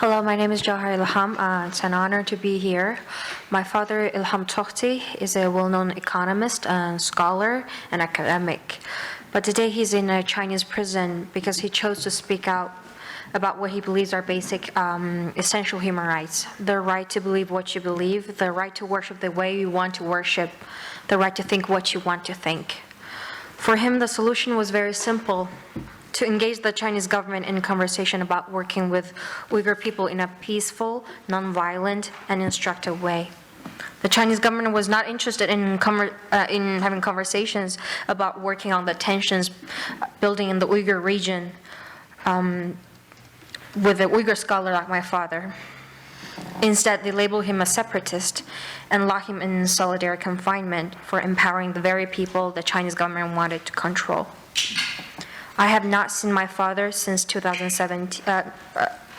Hello, my name is Jewher Ilham. It's an honor to be here. My father, Ilham Tohti, is a well-known economist, scholar, and academic. But today he's in a Chinese prison because he chose to speak out about what he believes are basic, essential human rights. The right to believe what you believe, the right to worship the way you want to worship, the right to think what you want to think. For him, the solution was very simple: to engage the Chinese government in conversation about working with Uyghur people in a peaceful, nonviolent, and instructive way. The Chinese government was not interested in having conversations about working on the tensions building in the Uyghur region with a Uyghur scholar like my father. Instead, they labeled him a separatist and locked him in solitary confinement for empowering the very people the Chinese government wanted to control. I have not seen my father since 2017,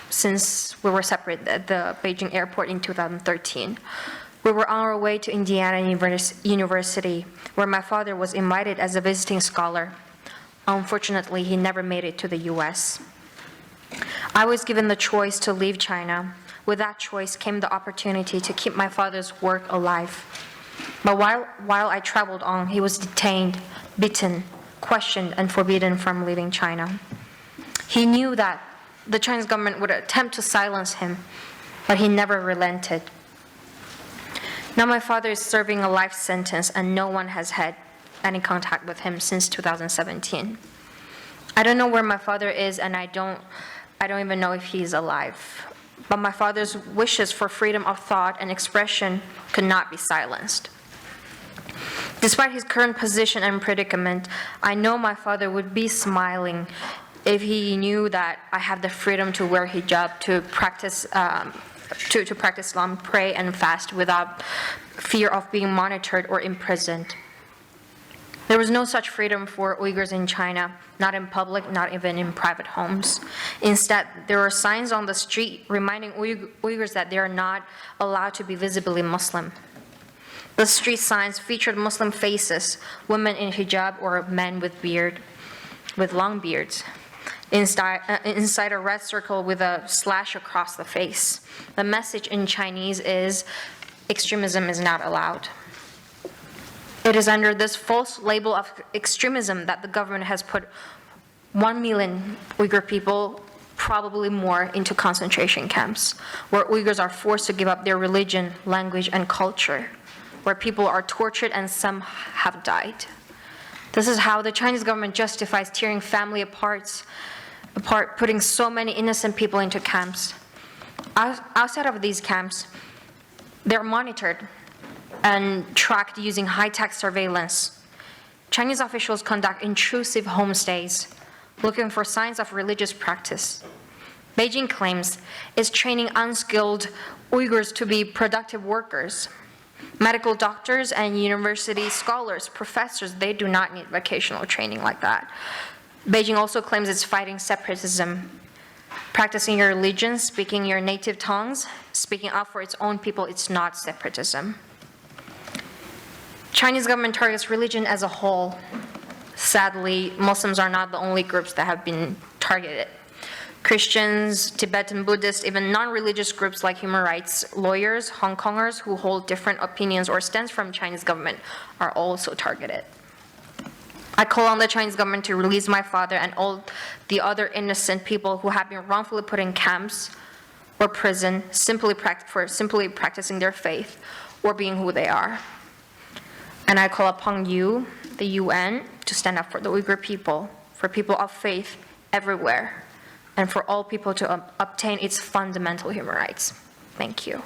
since we were separated at the Beijing airport in 2013. We were on our way to Indiana University, where my father was invited as a visiting scholar. Unfortunately, he never made it to the US. I was given the choice to leave China. With that choice came the opportunity to keep my father's work alive. But while I traveled on, he was detained, beaten, questioned, and forbidden from leaving China. He knew that the Chinese government would attempt to silence him, but he never relented. Now my father is serving a life sentence, and no one has had any contact with him since 2017. I don't know where my father is, and I don't even know if he's alive. But my father's wishes for freedom of thought and expression could not be silenced. Despite his current position and predicament, I know my father would be smiling if he knew that I have the freedom to wear hijab, to practice Islam, pray and fast without fear of being monitored or imprisoned. There was no such freedom for Uyghurs in China, not in public, not even in private homes. Instead, there were signs on the street reminding Uyghurs that they are not allowed to be visibly Muslim. The street signs featured Muslim faces, women in hijab or men with long beards, inside a red circle with a slash across the face. The message in Chinese is, extremism is not allowed. It is under this false label of extremism that the government has put 1 million Uyghur people, probably more, into concentration camps, where Uyghurs are forced to give up their religion, language, and culture, where people are tortured and some have died. This is how the Chinese government justifies tearing family apart, putting so many innocent people into camps. Outside of these camps, they're monitored and tracked using high-tech surveillance. Chinese officials conduct intrusive homestays, looking for signs of religious practice. Beijing claims it's training unskilled Uyghurs to be productive workers. Medical doctors and university scholars, professors, they do not need vocational training like that. Beijing also claims it's fighting separatism. Practicing your religion, speaking your native tongues, speaking up for its own people, it's not separatism. Chinese government targets religion as a whole. Sadly, Muslims are not the only groups that have been targeted. Christians, Tibetan Buddhists, even non-religious groups like human rights lawyers, Hong Kongers who hold different opinions or stands from Chinese government are also targeted. I call on the Chinese government to release my father and all the other innocent people who have been wrongfully put in camps or prison for simply practicing their faith or being who they are. And I call upon you, the UN, to stand up for the Uyghur people, for people of faith everywhere, and for all people to obtain its fundamental human rights. Thank you.